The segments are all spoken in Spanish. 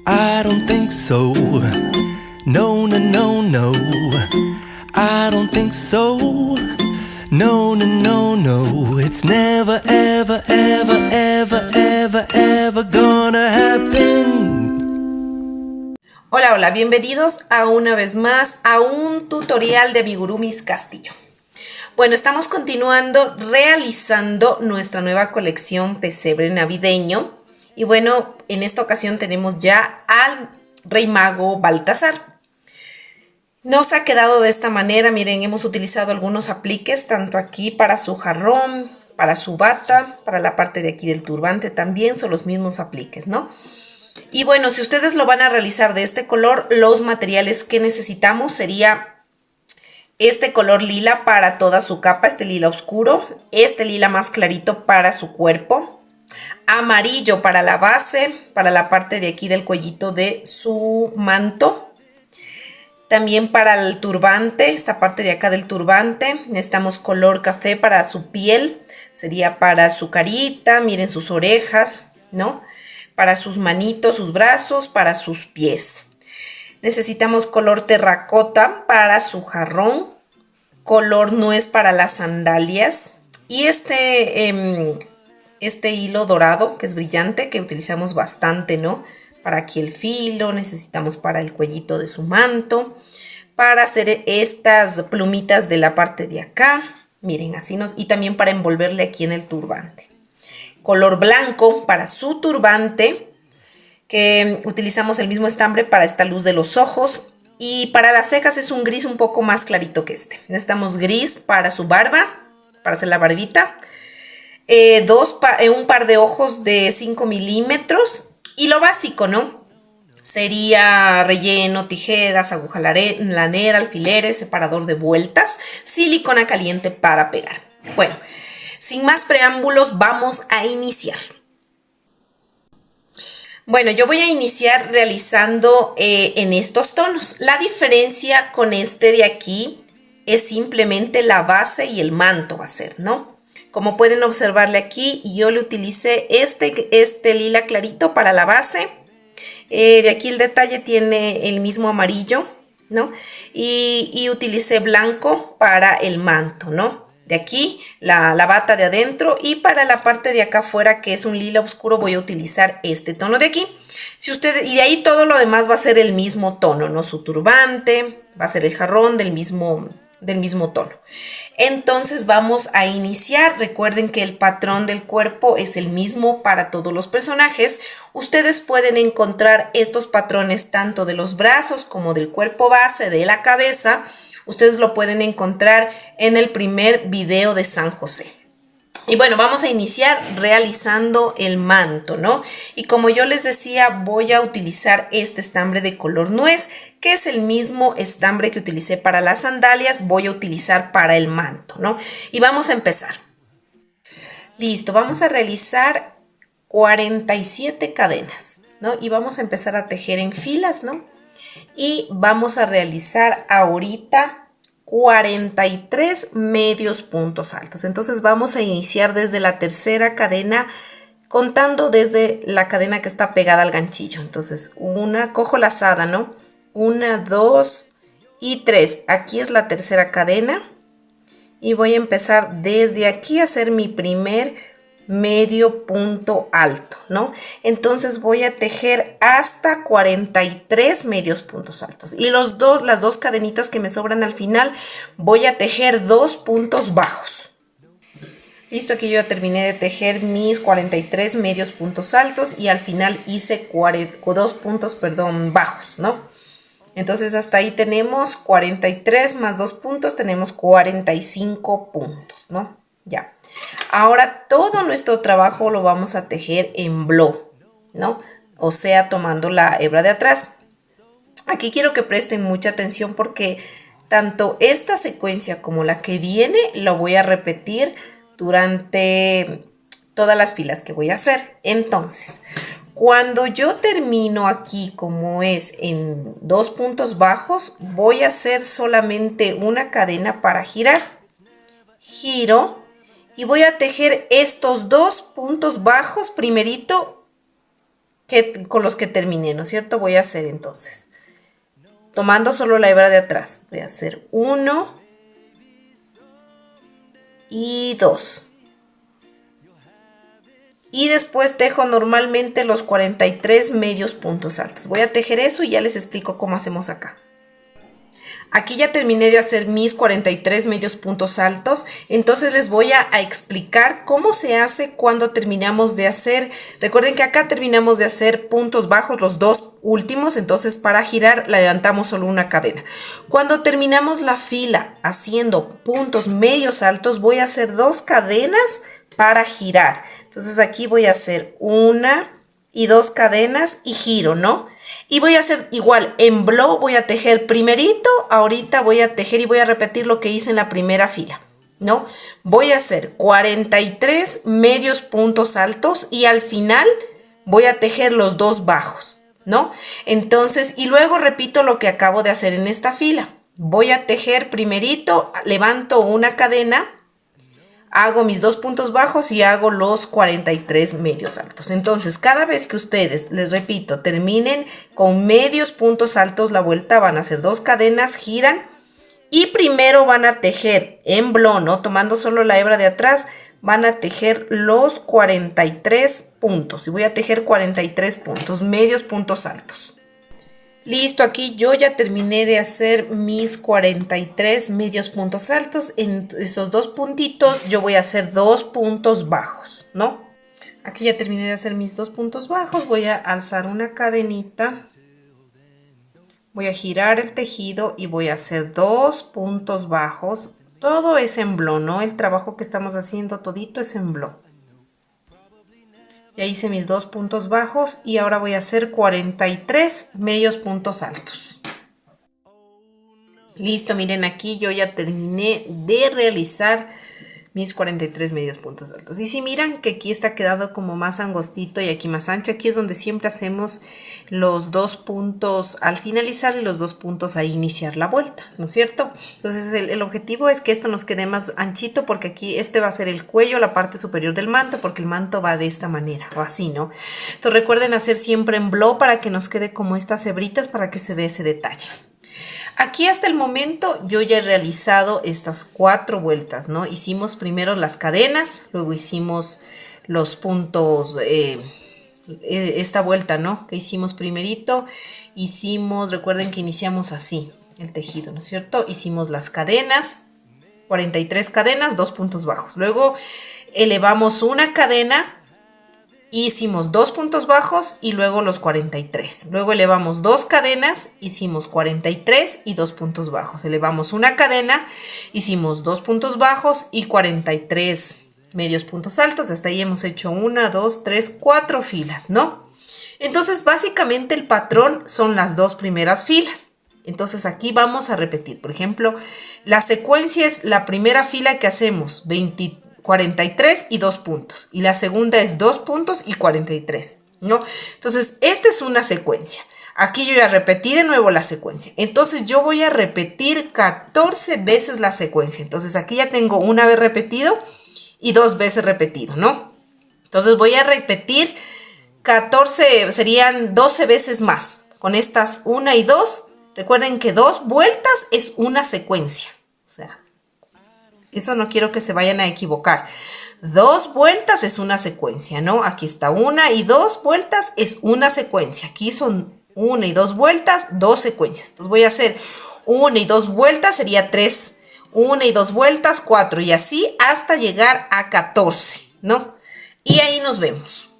I don't think so. No, no, no, no. I don't think so. No, no, no, no. It's never, ever, ever, ever, ever, ever gonna happen. Hola, hola, bienvenidos a una vez más a un tutorial de Amigurumis Castillo. Bueno, estamos continuando realizando nuestra nueva colección Pesebre Navideño. Y bueno, en esta ocasión tenemos ya al Rey Mago Baltasar. Nos ha quedado de esta manera, miren, hemos utilizado algunos apliques, tanto aquí para su jarrón, para su bata, para la parte de aquí del turbante también, son los mismos apliques, ¿no? Y bueno, si ustedes lo van a realizar de este color, los materiales que necesitamos sería este color lila para toda su capa, este lila oscuro, este lila más clarito para su cuerpo, amarillo para la base, para la parte de aquí del cuellito de su manto. También para el turbante, esta parte de acá del turbante, necesitamos color café para su piel, sería para su carita, miren sus orejas, ¿no? Para sus manitos, sus brazos, para sus pies. Necesitamos color terracota para su jarrón, color nuez para las sandalias y este hilo dorado que es brillante, que utilizamos bastante, ¿no? Para aquí el filo, necesitamos para el cuellito de su manto, para hacer estas plumitas de la parte de acá, miren, así y también para envolverle aquí en el turbante. Color blanco para su turbante, que utilizamos el mismo estambre para esta luz de los ojos. Y para las cejas es un gris un poco más clarito que este. Necesitamos gris para su barba, para hacer la barbita. Un par de ojos de 5 milímetros. Y lo básico, ¿no? Sería relleno, tijeras, aguja lanera, alfileres, separador de vueltas, silicona caliente para pegar. Bueno, sin más preámbulos, vamos a iniciar. Bueno, yo voy a iniciar realizando en estos tonos. La diferencia con este de aquí es simplemente la base y el manto va a ser, ¿no? Como pueden observarle aquí, yo le utilicé este lila clarito para la base. De aquí el detalle tiene el mismo amarillo, ¿no? Y utilicé blanco para el manto, ¿no? De aquí la bata de adentro, y para la parte de acá afuera, que es un lila oscuro, voy a utilizar este tono de aquí. Y de ahí todo lo demás va a ser el mismo tono, ¿no? Su turbante, va a ser el jarrón del mismo tono. Entonces vamos a iniciar. Recuerden que el patrón del cuerpo es el mismo para todos los personajes. Ustedes pueden encontrar estos patrones tanto de los brazos como del cuerpo base, de la cabeza. Ustedes lo pueden encontrar en el primer video de San José. Y bueno, vamos a iniciar realizando el manto, ¿no? Y como yo les decía, voy a utilizar este estambre de color nuez, que es el mismo estambre que utilicé para las sandalias, voy a utilizar para el manto, ¿no? Y vamos a empezar. Listo, vamos a realizar 47 cadenas, ¿no? Y vamos a empezar a tejer en filas, ¿no? Y vamos a realizar ahorita 43 medios puntos altos. Entonces vamos a iniciar desde la tercera cadena, contando desde la cadena que está pegada al ganchillo. Entonces cojo lazada, ¿no? 1, 2 y 3. Aquí es la tercera cadena y voy a empezar desde aquí a hacer mi primer medio punto alto, ¿no? Entonces voy a tejer hasta 43 medios puntos altos, y las dos cadenitas que me sobran al final voy a tejer 2 puntos bajos. Listo, aquí yo ya terminé de tejer mis 43 medios puntos altos y al final hice 2 puntos, bajos, ¿no? Entonces hasta ahí tenemos 43 más 2 puntos, tenemos 45 puntos, ¿no? Ya. Ahora todo nuestro trabajo lo vamos a tejer en blow, ¿no? O sea, tomando la hebra de atrás. Aquí quiero que presten mucha atención porque tanto esta secuencia como la que viene lo voy a repetir durante todas las filas que voy a hacer. Entonces, cuando yo termino aquí, como es en 2 puntos bajos, voy a hacer solamente una cadena para girar. Giro. Y voy a tejer estos 2 puntos bajos primerito con los que terminé, ¿no es cierto? Voy a hacer entonces, tomando solo la hebra de atrás, voy a hacer 1 y 2. Y después tejo normalmente los 43 medios puntos altos. Voy a tejer eso y ya les explico cómo hacemos acá. Aquí ya terminé de hacer mis 43 medios puntos altos, entonces les voy a explicar cómo se hace cuando terminamos de hacer. Recuerden que acá terminamos de hacer puntos bajos, los dos últimos, entonces para girar levantamos solo una cadena. Cuando terminamos la fila haciendo puntos medios altos, voy a hacer 2 cadenas para girar. Entonces aquí voy a hacer 1 y 2 cadenas y giro, ¿no? Y voy a hacer igual, en blow voy a tejer primerito, ahorita voy a tejer y voy a repetir lo que hice en la primera fila, ¿no? Voy a hacer 43 medios puntos altos y al final voy a tejer los 2 bajos, ¿no? Entonces, y luego repito lo que acabo de hacer en esta fila. Voy a tejer primerito, levanto una cadena, hago mis 2 puntos bajos y hago los 43 medios altos. Entonces, cada vez que ustedes, les repito, terminen con medios puntos altos la vuelta, van a hacer 2 cadenas, giran y primero van a tejer en blow, ¿no? Tomando solo la hebra de atrás, van a tejer los 43 puntos. Y voy a tejer 43 puntos, medios puntos altos. Listo, aquí yo ya terminé de hacer mis 43 medios puntos altos. En estos 2 puntitos yo voy a hacer 2 puntos bajos, ¿no? Aquí ya terminé de hacer mis 2 puntos bajos. Voy a alzar una cadenita. Voy a girar el tejido y voy a hacer 2 puntos bajos. Todo es en blow, ¿no? El trabajo que estamos haciendo todito es en blow. Ya hice mis 2 puntos bajos y ahora voy a hacer 43 medios puntos altos. Listo, miren, aquí yo ya terminé de realizar mis 43 medios puntos altos. Y si miran que aquí está quedado como más angostito y aquí más ancho, aquí es donde siempre hacemos los 2 puntos al finalizar y los 2 puntos a iniciar la vuelta, ¿no es cierto? Entonces el objetivo es que esto nos quede más anchito porque aquí este va a ser el cuello, la parte superior del manto, porque el manto va de esta manera o así, ¿no? Entonces recuerden hacer siempre en blow para que nos quede como estas hebritas para que se vea ese detalle. Aquí hasta el momento yo ya he realizado estas 4 vueltas, ¿no? Hicimos primero las cadenas, luego hicimos los puntos, esta vuelta, ¿no? Que hicimos primerito, recuerden que iniciamos así el tejido, ¿no es cierto? Hicimos las cadenas, 43 cadenas, 2 puntos bajos. Luego elevamos una cadena, hicimos 2 puntos bajos y luego los 43. Luego elevamos 2 cadenas, hicimos 43 y 2 puntos bajos. Elevamos una cadena, hicimos 2 puntos bajos y 43 medios puntos altos. Hasta ahí hemos hecho 1, 2, 3, 4 filas, ¿no? Entonces, básicamente el patrón son las 2 primeras filas. Entonces, aquí vamos a repetir. Por ejemplo, la secuencia es la primera fila que hacemos, 43 y 2 puntos. Y la segunda es 2 puntos y 43, ¿no? Entonces, esta es una secuencia. Aquí yo ya repetí de nuevo la secuencia. Entonces, yo voy a repetir 14 veces la secuencia. Entonces, aquí ya tengo una vez repetido y 2 veces repetido, ¿no? Entonces, voy a repetir 14, serían 12 veces más. Con estas 1 y 2, recuerden que 2 vueltas es una secuencia. O sea, eso no quiero que se vayan a equivocar. 2 vueltas es una secuencia, ¿no? Aquí está 1 y 2 vueltas es una secuencia. Aquí son 1 y 2 vueltas, 2 secuencias. Entonces voy a hacer 1 y 2 vueltas, sería 3. 1 y 2 vueltas, 4. Y así hasta llegar a 14, ¿no? Y ahí nos vemos.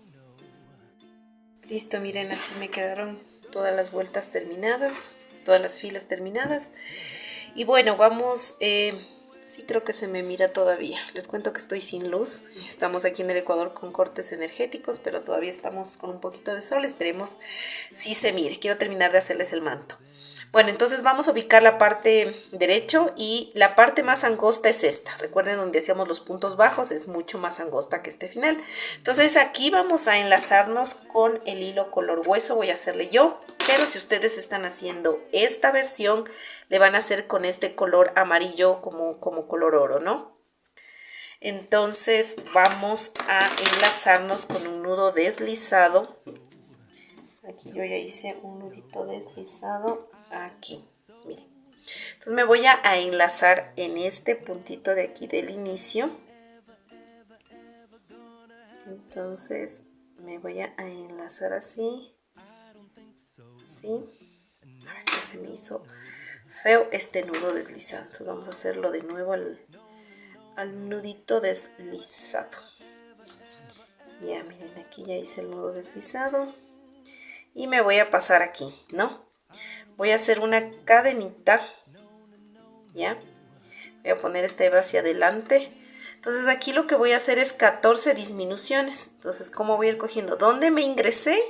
Listo, miren, así me quedaron todas las vueltas terminadas, todas las filas terminadas. Y bueno, vamos... Sí, creo que se me mira todavía. Les cuento que estoy sin luz. Estamos aquí en el Ecuador con cortes energéticos, pero todavía estamos con un poquito de sol. Esperemos si se mire. Quiero terminar de hacerles el manto. Bueno, entonces vamos a ubicar la parte derecho y la parte más angosta es esta. Recuerden donde hacíamos los puntos bajos, es mucho más angosta que este final. Entonces aquí vamos a enlazarnos con el hilo color hueso. Voy a hacerle yo, pero si ustedes están haciendo esta versión, le van a hacer con este color amarillo como color oro, ¿no? Entonces vamos a enlazarnos con un nudo deslizado aquí yo ya hice un nudito deslizado aquí, miren. Entonces me voy a enlazar en este puntito de aquí del inicio. Entonces me voy a enlazar así. Así. A ver, ya se me hizo feo este nudo deslizado. Entonces vamos a hacerlo de nuevo al nudito deslizado. Ya miren, aquí ya hice el nudo deslizado. Y me voy a pasar aquí, ¿no? Voy a hacer una cadenita. ¿Ya? Voy a poner esta hebra hacia adelante. Entonces aquí lo que voy a hacer es 14 disminuciones. Entonces, ¿cómo voy a ir cogiendo? ¿Dónde me ingresé?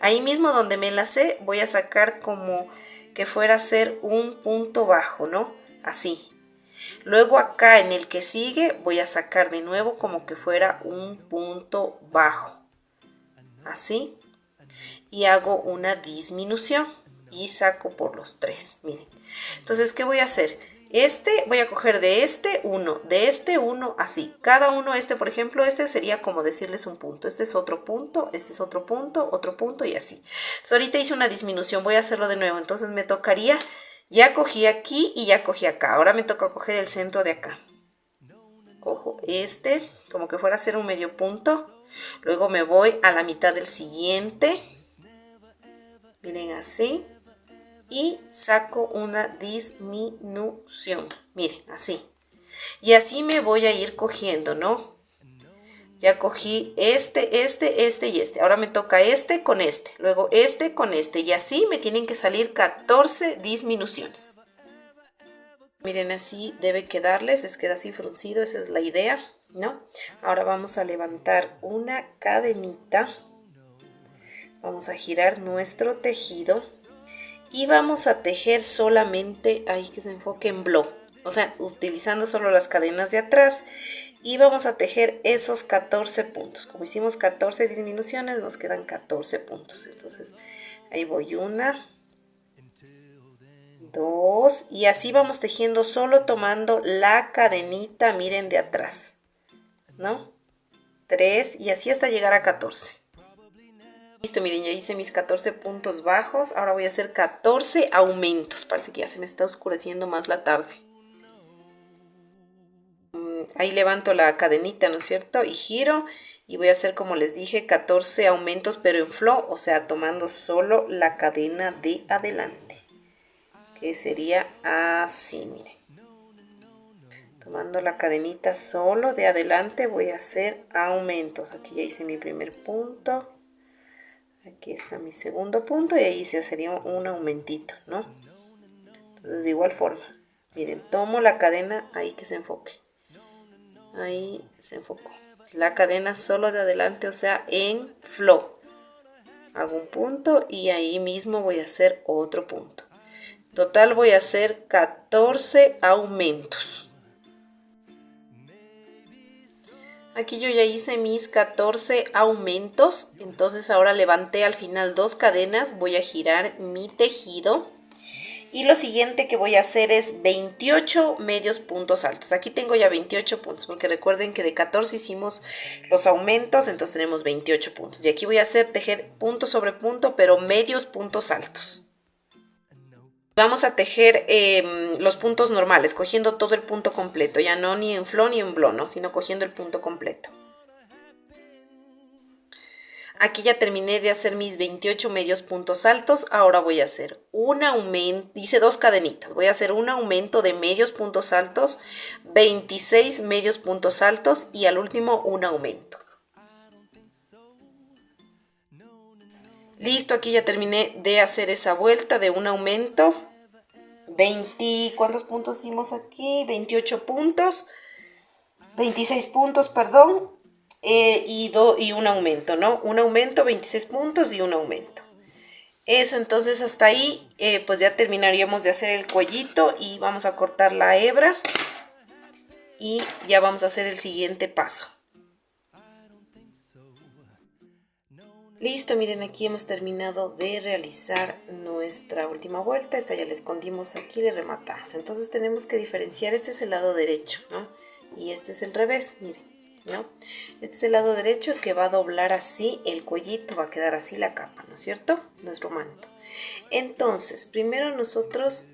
Ahí mismo donde me enlacé voy a sacar como que fuera a ser un punto bajo, ¿no? Así. Luego acá en el que sigue voy a sacar de nuevo como que fuera un punto bajo. Así. Y hago una disminución. Y saco por los 3. Miren. Entonces, ¿qué voy a hacer? Voy a coger de este uno, así. Cada uno, por ejemplo, sería como decirles un punto. Este es otro punto, este es otro punto y así. Entonces, ahorita hice una disminución, voy a hacerlo de nuevo. Entonces, me tocaría, ya cogí aquí y ya cogí acá. Ahora me toca coger el centro de acá. Cojo como que fuera a ser un medio punto. Luego me voy a la mitad del siguiente. Miren así. Y saco una disminución, miren, así. Y así me voy a ir cogiendo, ¿no? Ya cogí este y este. Ahora me toca con luego con y así me tienen que salir 14 disminuciones. Miren, así debe quedarles, les queda así fruncido, esa es la idea, ¿no? Ahora vamos a levantar una cadenita. Vamos a girar nuestro tejido. Y vamos a tejer solamente, ahí que se enfoque en blow, o sea, utilizando solo las cadenas de atrás. Y vamos a tejer esos 14 puntos. Como hicimos 14 disminuciones, nos quedan 14 puntos. Entonces, ahí voy 1, 2, y así vamos tejiendo solo tomando la cadenita, miren, de atrás, ¿no? 3, y así hasta llegar a 14. Listo, miren, ya hice mis 14 puntos bajos. Ahora voy a hacer 14 aumentos. Parece que ya se me está oscureciendo más la tarde. Ahí levanto la cadenita, ¿no es cierto? Y giro. Y voy a hacer, como les dije, 14 aumentos, pero en flow. O sea, tomando solo la cadena de adelante. Que sería así, miren. Tomando la cadenita solo de adelante voy a hacer aumentos. Aquí ya hice mi primer punto. Aquí está mi segundo punto y ahí se sería un aumentito, ¿no? Entonces, de igual forma, miren, tomo la cadena, ahí que se enfoque. Ahí se enfocó. La cadena solo de adelante, o sea, en flow. Hago un punto y ahí mismo voy a hacer otro punto. Total voy a hacer 14 aumentos. Aquí yo ya hice mis 14 aumentos, entonces ahora levanté al final 2 cadenas, voy a girar mi tejido y lo siguiente que voy a hacer es 28 medios puntos altos. Aquí tengo ya 28 puntos porque recuerden que de 14 hicimos los aumentos, entonces tenemos 28 puntos. Y aquí voy a hacer tejer punto sobre punto, pero medios puntos altos. Vamos a tejer los puntos normales, cogiendo todo el punto completo, ya no ni en flow ni en blow, ¿no? Sino cogiendo el punto completo. Aquí ya terminé de hacer mis 28 medios puntos altos, ahora voy a hacer un aumento, hice 2 cadenitas, voy a hacer un aumento de medios puntos altos, 26 medios puntos altos y al último un aumento. Listo, aquí ya terminé de hacer esa vuelta de un aumento. ¿Cuántos puntos hicimos aquí? 28 puntos. 26 puntos, perdón. Y un aumento, ¿no? Un aumento, 26 puntos y un aumento. Eso, entonces hasta ahí, pues ya terminaríamos de hacer el cuellito y vamos a cortar la hebra. Y ya vamos a hacer el siguiente paso. Listo, miren, aquí hemos terminado de realizar nuestra última vuelta. Esta ya la escondimos aquí, le rematamos. Entonces tenemos que diferenciar, este es el lado derecho, ¿no? Y este es el revés, miren. ¿no? Este es el lado derecho que va a doblar así el cuellito, va a quedar así la capa, ¿no es cierto? Nuestro manto. Entonces, primero nosotros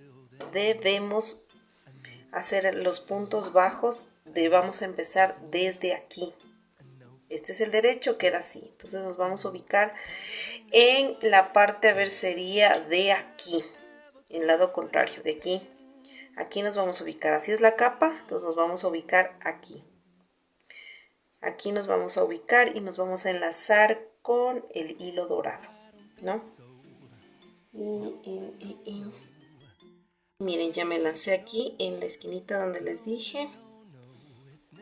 debemos hacer los puntos bajos, vamos a empezar desde aquí. Este es el derecho, queda así. Entonces nos vamos a ubicar en la parte, a ver, sería de aquí, en el lado contrario, de aquí. Aquí nos vamos a ubicar, así es la capa, entonces nos vamos a ubicar aquí. Aquí nos vamos a ubicar y nos vamos a enlazar con el hilo dorado, ¿no? Miren, ya me lancé aquí en la esquinita donde les dije.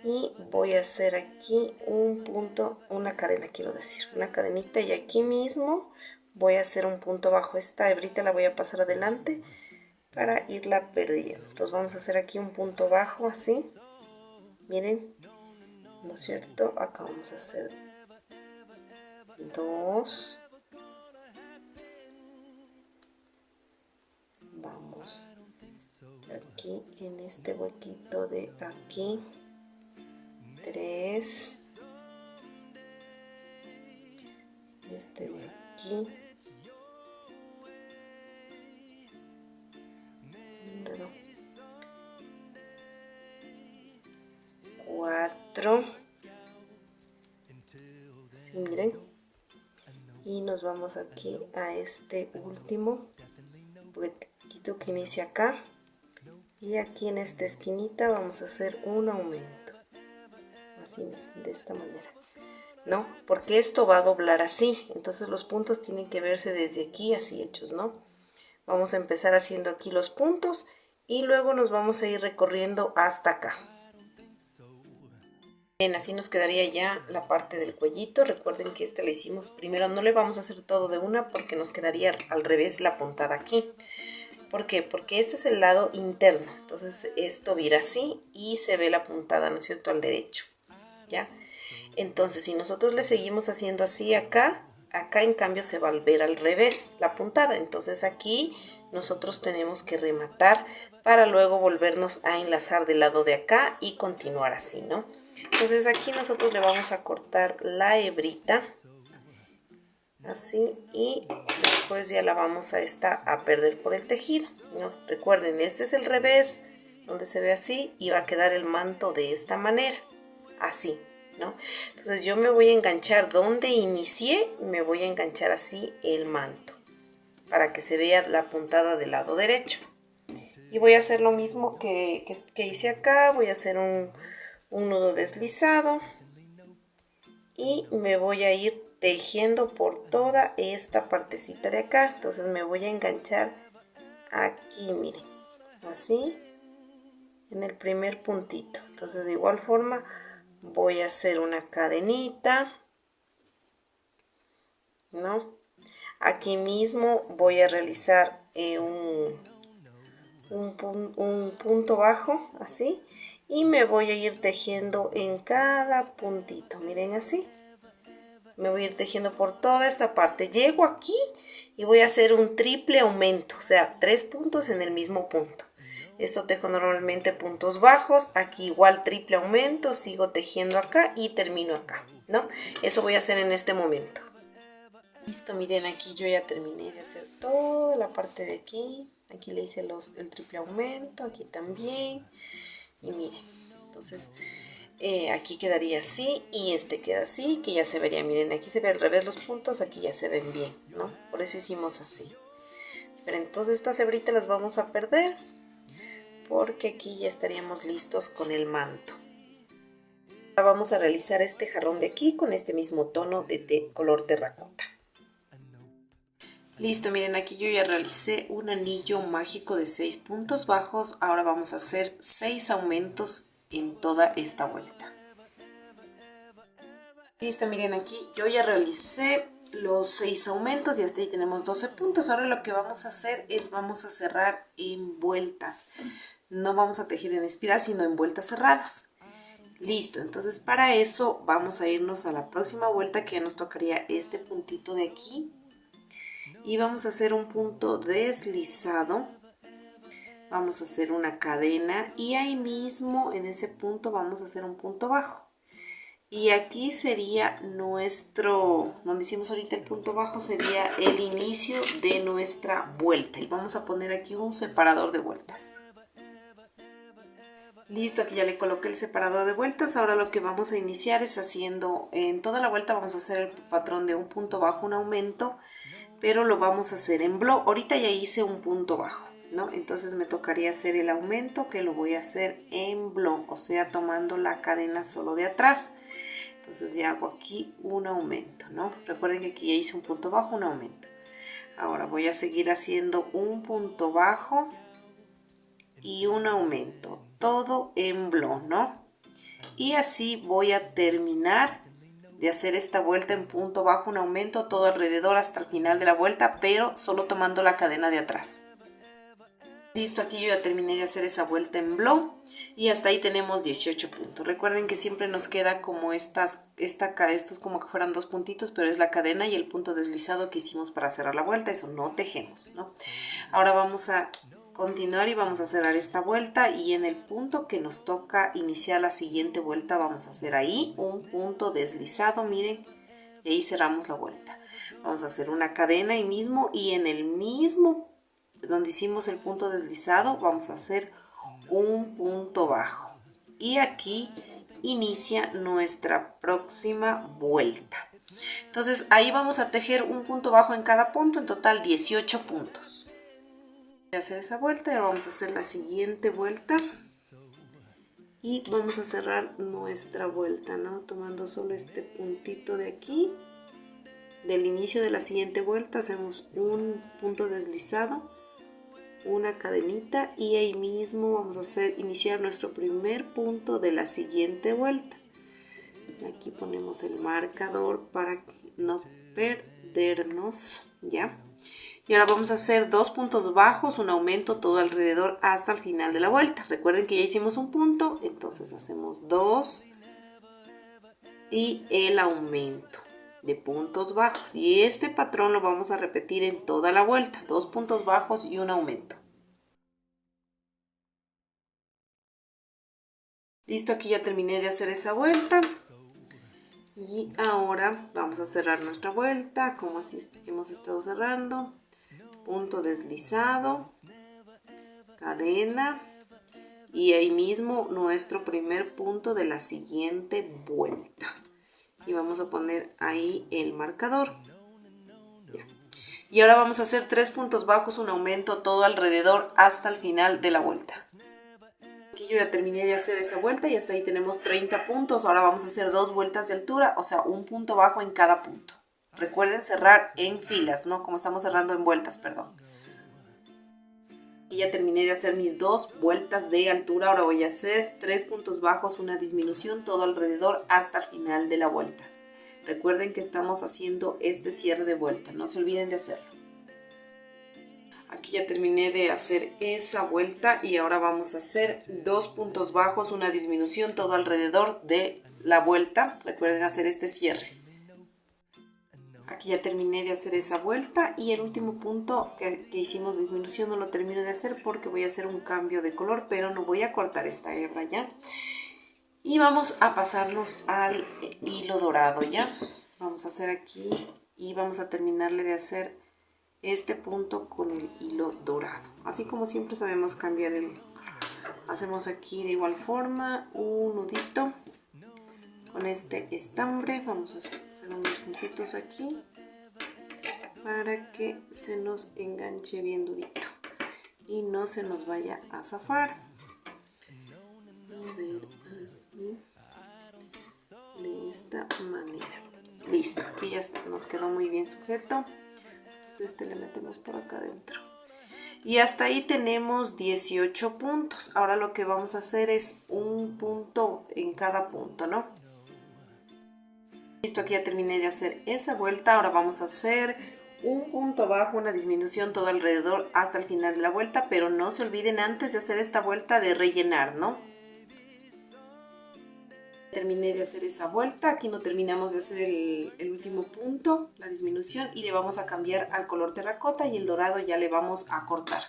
Y voy a hacer aquí un punto, una cadena, quiero decir, una cadenita, y aquí mismo voy a hacer un punto bajo. Esta hebrita la voy a pasar adelante para irla perdiendo. Entonces vamos a hacer aquí un punto bajo así, miren, ¿no es cierto? Acá vamos a hacer 2, vamos aquí en este huequito de aquí, 3, este de aquí, 4, sí, miren, y nos vamos aquí a este último huequito que inicia acá, y aquí en esta esquinita vamos a hacer un aumento, así, de esta manera, ¿no? Porque esto va a doblar así, entonces los puntos tienen que verse desde aquí así hechos, ¿no? Vamos a empezar haciendo aquí los puntos y luego nos vamos a ir recorriendo hasta acá. Bien, así nos quedaría ya la parte del cuellito. Recuerden que esta la hicimos primero, no le vamos a hacer todo de una porque nos quedaría al revés la puntada aquí. ¿Por qué? Porque este es el lado interno, entonces esto vira así y se ve la puntada, ¿no es cierto?, al derecho, ¿ya? Entonces, si nosotros le seguimos haciendo así acá, acá en cambio se va a ver al revés la puntada. Entonces aquí nosotros tenemos que rematar para luego volvernos a enlazar del lado de acá y continuar así, ¿no? Entonces aquí nosotros le vamos a cortar la hebrita, así, y después ya la vamos a perder por el tejido, ¿no? Recuerden, este es el revés, donde se ve así, y va a quedar el manto de esta manera, así, ¿no? Entonces yo me voy a enganchar donde inicié, me voy a enganchar así el manto, para que se vea la puntada del lado derecho. Y voy a hacer lo mismo que hice acá, voy a hacer un nudo deslizado, y me voy a ir tejiendo por toda esta partecita de acá. Entonces me voy a enganchar aquí, miren, así, en el primer puntito. Entonces de igual forma voy a hacer una cadenita, ¿no? Aquí mismo voy a realizar un punto bajo, así, y me voy a ir tejiendo en cada puntito, miren, así. Me voy a ir tejiendo por toda esta parte. Llego aquí y voy a hacer un triple aumento, o sea, 3 puntos en el mismo punto. Esto tejo normalmente puntos bajos, aquí igual triple aumento, sigo tejiendo acá y termino acá, ¿no? Eso voy a hacer en este momento. Listo, miren, aquí yo ya terminé de hacer toda la parte de aquí. Aquí le hice el triple aumento, aquí también. Y miren, entonces aquí quedaría así y este queda así, que ya se vería, miren, aquí se ve al revés los puntos, aquí ya se ven bien, ¿no? Por eso hicimos así. Entonces estas hebritas las vamos a perder porque aquí ya estaríamos listos con el manto. Ahora vamos a realizar este jarrón de aquí con este mismo tono de color terracota. Listo, miren, aquí yo ya realicé un anillo mágico de 6 puntos bajos. Ahora vamos a hacer 6 aumentos en toda esta vuelta. Listo, miren, aquí yo ya realicé los 6 aumentos y hasta ahí tenemos 12 puntos. Ahora lo que vamos a hacer es vamos a cerrar en vueltas. No vamos a tejer en espiral, sino en vueltas cerradas. Listo, entonces para eso vamos a irnos a la próxima vuelta, que ya nos tocaría este puntito de aquí. Y vamos a hacer un punto deslizado, vamos a hacer una cadena y ahí mismo en ese punto vamos a hacer un punto bajo. Y aquí sería nuestro, donde hicimos ahorita el punto bajo, sería el inicio de nuestra vuelta. Y vamos a poner aquí un separador de vueltas. Listo, aquí ya le coloqué el separador de vueltas. Ahora lo que vamos a iniciar es haciendo, en toda la vuelta vamos a hacer el patrón de un punto bajo, un aumento, pero lo vamos a hacer en block. Ahorita ya hice un punto bajo, ¿no? Entonces me tocaría hacer el aumento, que lo voy a hacer en block, o sea, tomando la cadena solo de atrás. Entonces ya hago aquí un aumento, ¿no? Recuerden que aquí ya hice un punto bajo, un aumento. Ahora voy a seguir haciendo un punto bajo y un aumento, todo en block, ¿no? Y así voy a terminar de hacer esta vuelta en punto bajo, un aumento, todo alrededor hasta el final de la vuelta, pero solo tomando la cadena de atrás. Listo, aquí yo ya terminé de hacer esa vuelta en block y hasta ahí tenemos 18 puntos. Recuerden que siempre nos queda como estos como que fueran dos puntitos, pero es la cadena y el punto deslizado que hicimos para cerrar la vuelta, eso no tejemos, ¿no? Ahora vamos a continuar y vamos a cerrar esta vuelta y en el punto que nos toca iniciar la siguiente vuelta vamos a hacer ahí un punto deslizado, miren, y ahí cerramos la vuelta. Vamos a hacer una cadena ahí mismo y en el mismo donde hicimos el punto deslizado vamos a hacer un punto bajo y aquí inicia nuestra próxima vuelta. Entonces ahí vamos a tejer un punto bajo en cada punto, en total 18 puntos. Voy a hacer esa vuelta y ahora vamos a hacer la siguiente vuelta y vamos a cerrar nuestra vuelta, ¿no? Tomando solo este puntito de aquí del inicio de la siguiente vuelta hacemos un punto deslizado, una cadenita y ahí mismo vamos a iniciar nuestro primer punto de la siguiente vuelta. Aquí ponemos el marcador para no perdernos, ¿ya? Y ahora vamos a hacer dos puntos bajos, un aumento todo alrededor hasta el final de la vuelta. Recuerden que ya hicimos un punto, entonces hacemos dos y el aumento de puntos bajos. Y este patrón lo vamos a repetir en toda la vuelta, dos puntos bajos y un aumento. Listo, aquí ya terminé de hacer esa vuelta. Y ahora vamos a cerrar nuestra vuelta, como así hemos estado cerrando. Punto deslizado, cadena y ahí mismo nuestro primer punto de la siguiente vuelta. Y vamos a poner ahí el marcador. Ya. Y ahora vamos a hacer tres puntos bajos, un aumento todo alrededor hasta el final de la vuelta. Aquí yo ya terminé de hacer esa vuelta y hasta ahí tenemos 30 puntos. Ahora vamos a hacer dos vueltas de altura, o sea, un punto bajo en cada punto. Recuerden cerrar en filas, no como estamos cerrando en vueltas, perdón. Aquí ya terminé de hacer mis dos vueltas de altura. Ahora voy a hacer tres puntos bajos, una disminución todo alrededor hasta el final de la vuelta. Recuerden que estamos haciendo este cierre de vuelta, no se olviden de hacerlo. Aquí ya terminé de hacer esa vuelta y ahora vamos a hacer dos puntos bajos, una disminución todo alrededor de la vuelta. Recuerden hacer este cierre. Aquí ya terminé de hacer esa vuelta y el último punto que hicimos disminución no lo termino de hacer porque voy a hacer un cambio de color, pero no voy a cortar esta hebra ya. Y vamos a pasarnos al hilo dorado ya. Vamos a hacer aquí y vamos a terminarle de hacer este punto con el hilo dorado. Así como siempre sabemos cambiar hacemos aquí de igual forma un nudito con este estambre. Vamos a hacer unos puntitos aquí para que se nos enganche bien durito y no se nos vaya a zafar. A ver, así, de esta manera. Listo, aquí ya nos quedó muy bien sujeto. Entonces le metemos por acá adentro. Y hasta ahí tenemos 18 puntos. Ahora lo que vamos a hacer es un punto en cada punto, ¿no? Listo, aquí ya terminé de hacer esa vuelta. Ahora vamos a hacer un punto bajo, una disminución todo alrededor hasta el final de la vuelta, pero no se olviden antes de hacer esta vuelta de rellenar, ¿no? Terminé de hacer esa vuelta, aquí no terminamos de hacer el último punto, la disminución, y le vamos a cambiar al color terracota y el dorado ya le vamos a cortar.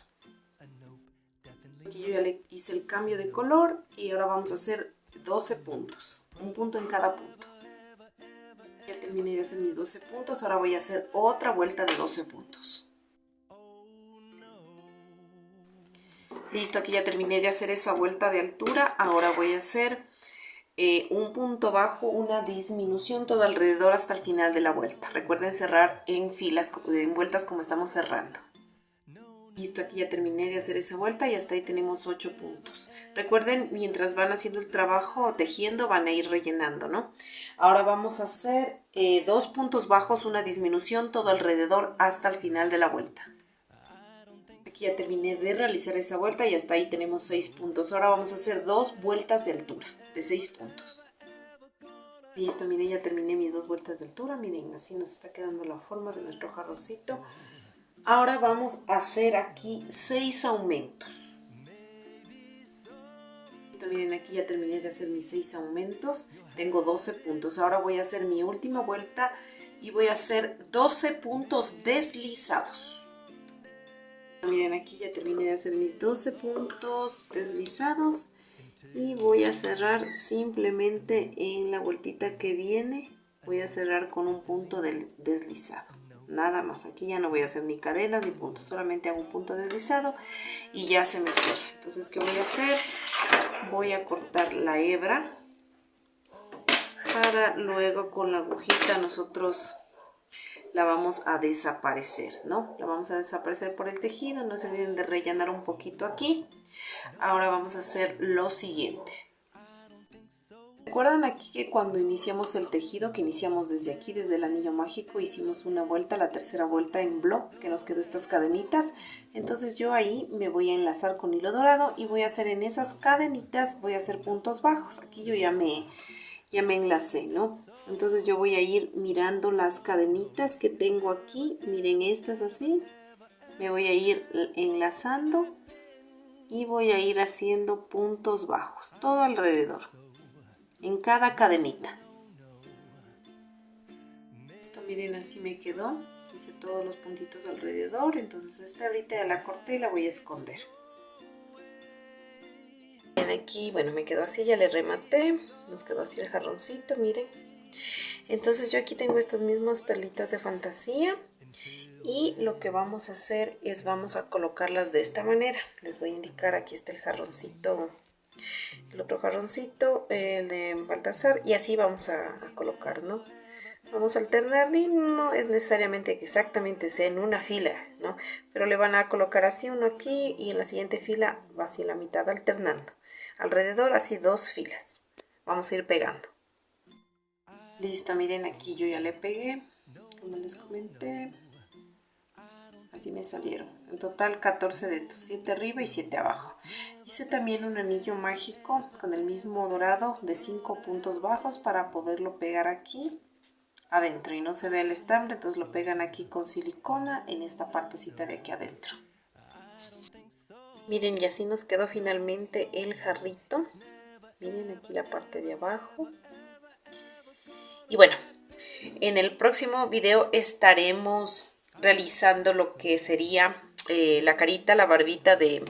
Aquí yo ya le hice el cambio de color y ahora vamos a hacer 12 puntos, un punto en cada punto. terminé de hacer mis 12 puntos. Ahora voy a hacer otra vuelta de 12 puntos. Listo, aquí ya terminé de hacer esa vuelta de altura. Ahora voy a hacer un punto bajo, una disminución todo alrededor hasta el final de la vuelta. Recuerden cerrar en filas, en vueltas como estamos cerrando. Listo, aquí ya terminé de hacer esa vuelta y hasta ahí tenemos 8 puntos. Recuerden, mientras van haciendo el trabajo tejiendo, van a ir rellenando, ¿no? Ahora vamos a hacer 2 puntos bajos, una disminución todo alrededor hasta el final de la vuelta. Aquí ya terminé de realizar esa vuelta y hasta ahí tenemos 6 puntos. Ahora vamos a hacer 2 vueltas de altura de 6 puntos. Listo, miren, ya terminé mis 2 vueltas de altura. Miren, así nos está quedando la forma de nuestro jarroncito. Ahora vamos a hacer aquí 6 aumentos. Listo, miren, aquí ya terminé de hacer mis 6 aumentos. Tengo 12 puntos. Ahora voy a hacer mi última vuelta y voy a hacer 12 puntos deslizados. Miren, aquí ya terminé de hacer mis 12 puntos deslizados. Y voy a cerrar simplemente en la vueltita que viene. Voy a cerrar con un punto deslizado. Nada más, aquí ya no voy a hacer ni cadenas ni puntos, solamente hago un punto deslizado y ya se me cierra. Entonces, ¿qué voy a hacer? Voy a cortar la hebra para luego con la agujita nosotros la vamos a desaparecer, ¿no? La vamos a desaparecer por el tejido. No se olviden de rellenar un poquito aquí. Ahora vamos a hacer lo siguiente. ¿Recuerdan aquí que cuando iniciamos el tejido, que iniciamos desde aquí, desde el anillo mágico, hicimos una vuelta, la tercera vuelta en block, que nos quedó estas cadenitas? Entonces yo ahí me voy a enlazar con hilo dorado y voy a hacer en esas cadenitas, voy a hacer puntos bajos. Aquí yo ya me enlacé, ¿no? Entonces yo voy a ir mirando las cadenitas que tengo aquí. Miren, estas así. Me voy a ir enlazando y voy a ir haciendo puntos bajos, todo alrededor, en cada cadenita. Esto, miren, así me quedó. Hice todos los puntitos alrededor. Entonces esta ahorita ya la corté y la voy a esconder. Miren aquí, bueno, me quedó así, ya le rematé. Nos quedó así el jarroncito, miren. Entonces yo aquí tengo estas mismas perlitas de fantasía. Y lo que vamos a hacer es vamos a colocarlas de esta manera. Les voy a indicar, aquí está el jarroncito, el otro jarroncito, el de Baltasar, y así vamos a colocar, ¿no? Vamos a alternar y no es necesariamente que exactamente sea en una fila, ¿no? Pero le van a colocar así uno aquí y en la siguiente fila va así la mitad alternando. Alrededor así 2 filas. Vamos a ir pegando. Listo, miren, aquí yo ya le pegué, como les comenté. Así me salieron. En total 14 de estos, 7 arriba y 7 abajo. Hice también un anillo mágico con el mismo dorado de 5 puntos bajos para poderlo pegar aquí adentro y no se ve el estambre, entonces lo pegan aquí con silicona en esta partecita de aquí adentro. Miren, y así nos quedó finalmente el jarrito. Miren aquí la parte de abajo. Y bueno, en el próximo video estaremos realizando lo que sería la carita, la barbita de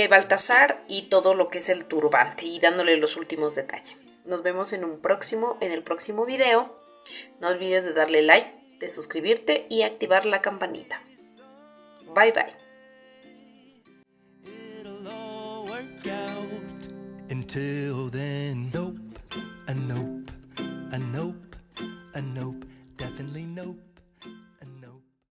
Baltasar y todo lo que es el turbante y dándole los últimos detalles. Nos vemos en el próximo video. No olvides de darle like, de suscribirte y activar la campanita. Bye bye. It'll all work out. Until then, nope, a nope, a nope, a nope, definitely nope.